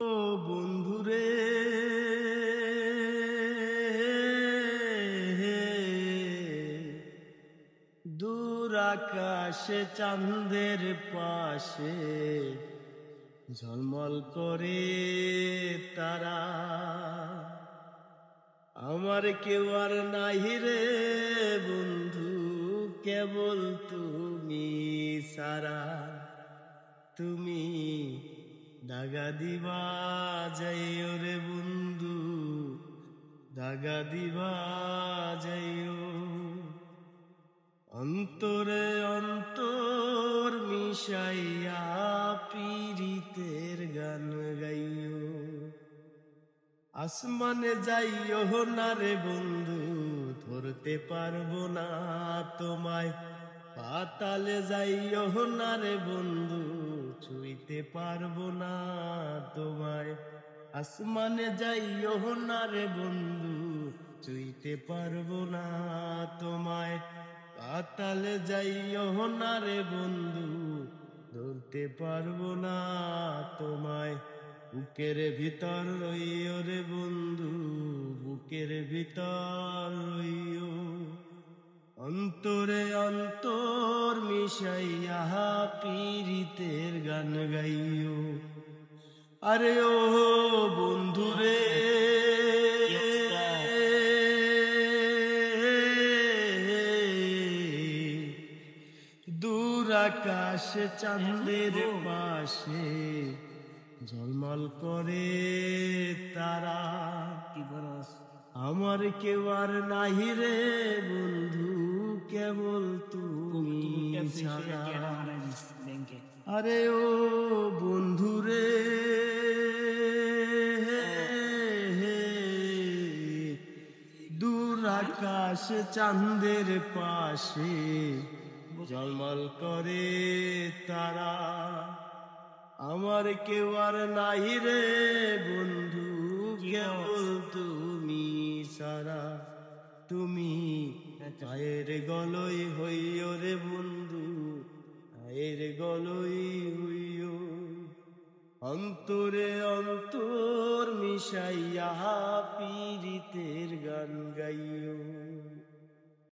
ও বন্ধুরে, দূর আকাশে চাঁদের পাশে ঝলমল করে তারা। আমার কেউ আর নাই রে বন্ধু, কেবল তুমি সারা। তুমি দাগা দিবা যাইও রে বন্ধু, দাগা দিবা যাইও। অন্তরে অন্তর মিশাইয়া পীড়িতের গান গাইও। আসমানে যাইও না রে বন্ধু, ধরতে পারবো না তোমায়। পাতালে যাইও না রে বন্ধু, ছুঁইতে পারবো না তোমায়। আসমানে যাইও না রে বন্ধু, ছুঁইতে পারবো না তোমায়। পাতালে যাইও না রে বন্ধু, ধরতে পারবো না তোমায়। বুকের ভিতর রইও রে বন্ধু, বুকের ভিতর রইও। অন্তরে অন্তর মিশাইয়া পীড়িতের গান গাইও। আরে ও বন্ধুরে, দূর আকাশে চাঁদের পাশে ঝলমল করে তারা। আমার কেউ আর নাই রে বন্ধু, কেবল তুমি ছাড়া। আরে ও বন্ধুরে, দূর আকাশে চাঁদের পাশে ঝলমল করে তারা। আমার কেউ আর নাই রে বন্ধু, কেবল তুমি সারা। তুমি পায়ের গলই হইও রে বন্ধু, পায়ের গলই হইও। অন্তরে অন্তর মিশাইয়া পীড়িতের গান গাইও।